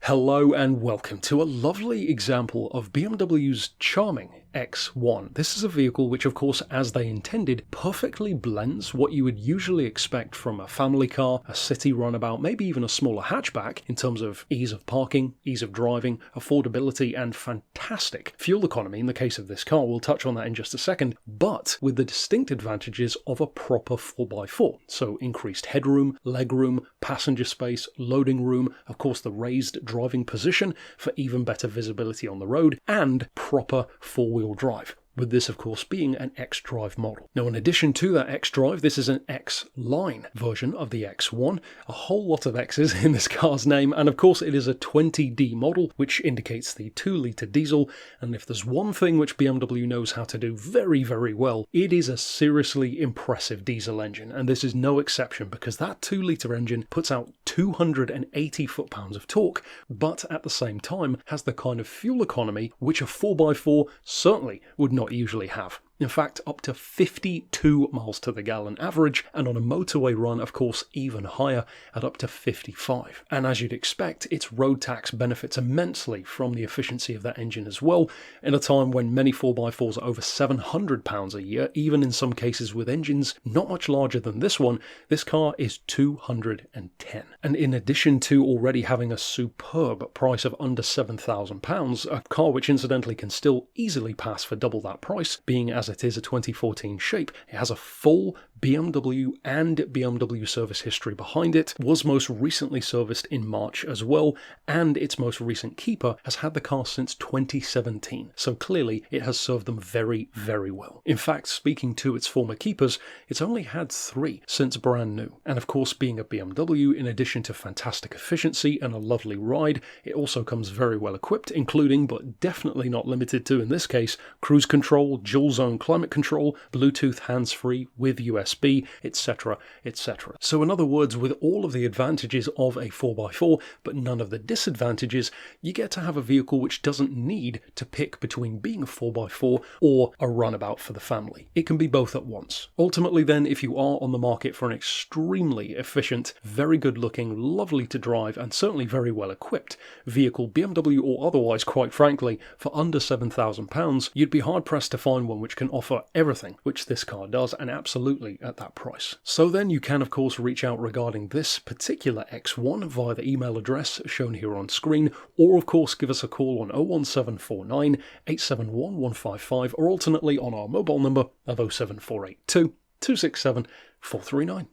Hello and welcome to a lovely example of BMW's charming X1. This is a vehicle which, of course, as they intended, perfectly blends what you would usually expect from a family car, a city runabout, maybe even a smaller hatchback in terms of ease of parking, ease of driving, affordability, and fantastic fuel economy in the case of this car. We'll touch on that in just a second, but with the distinct advantages of a proper 4x4. So increased headroom, legroom, passenger space, loading room, of course the raised driving position for even better visibility on the road, and proper four-wheel drive, with this of course being an xDrive model. Now in addition to that xDrive, this is an xLine version of the X1, a whole lot of X's in this car's name, and of course it is a 20D model, which indicates the 2-litre diesel, and if there's one thing which BMW knows how to do very, very well, it is a seriously impressive diesel engine, and this is no exception because that 2-litre engine puts out 280 foot-pounds of torque, but at the same time has the kind of fuel economy which a 4x4 certainly would not usually have. In fact, up to 52 miles to the gallon average, and on a motorway run, of course, even higher at up to 55. And as you'd expect, its road tax benefits immensely from the efficiency of that engine as well, in a time when many 4x4s are over £700 a year, even in some cases with engines not much larger than this one. This car is 210. And in addition to already having a superb price of under £7,000, a car which incidentally can still easily pass for double that price, being as it is a 2014 shape, it has a full BMW and BMW service history behind it, was most recently serviced in March as well, and its most recent keeper has had the car since 2017, so clearly it has served them very, very well. In fact, speaking to its former keepers, it's only had 3 since brand new, and of course being a BMW, in addition to fantastic efficiency and a lovely ride, it also comes very well equipped, including, but definitely not limited to in this case, cruise control, dual zone climate control, Bluetooth hands-free with USB, etc, etc. So in other words, with all of the advantages of a 4x4, but none of the disadvantages, you get to have a vehicle which doesn't need to pick between being a 4x4 or a runabout for the family. It can be both at once. Ultimately then, if you are on the market for an extremely efficient, very good looking, lovely to drive, and certainly very well equipped vehicle, BMW or otherwise, quite frankly, for under £7,000, you'd be hard pressed to find one which can offer everything which this car does, and absolutely at that price. So then you can of course reach out regarding this particular X1 via the email address shown here on screen, or of course give us a call on 01749 871 155, or alternately on our mobile number of 07482 267 439.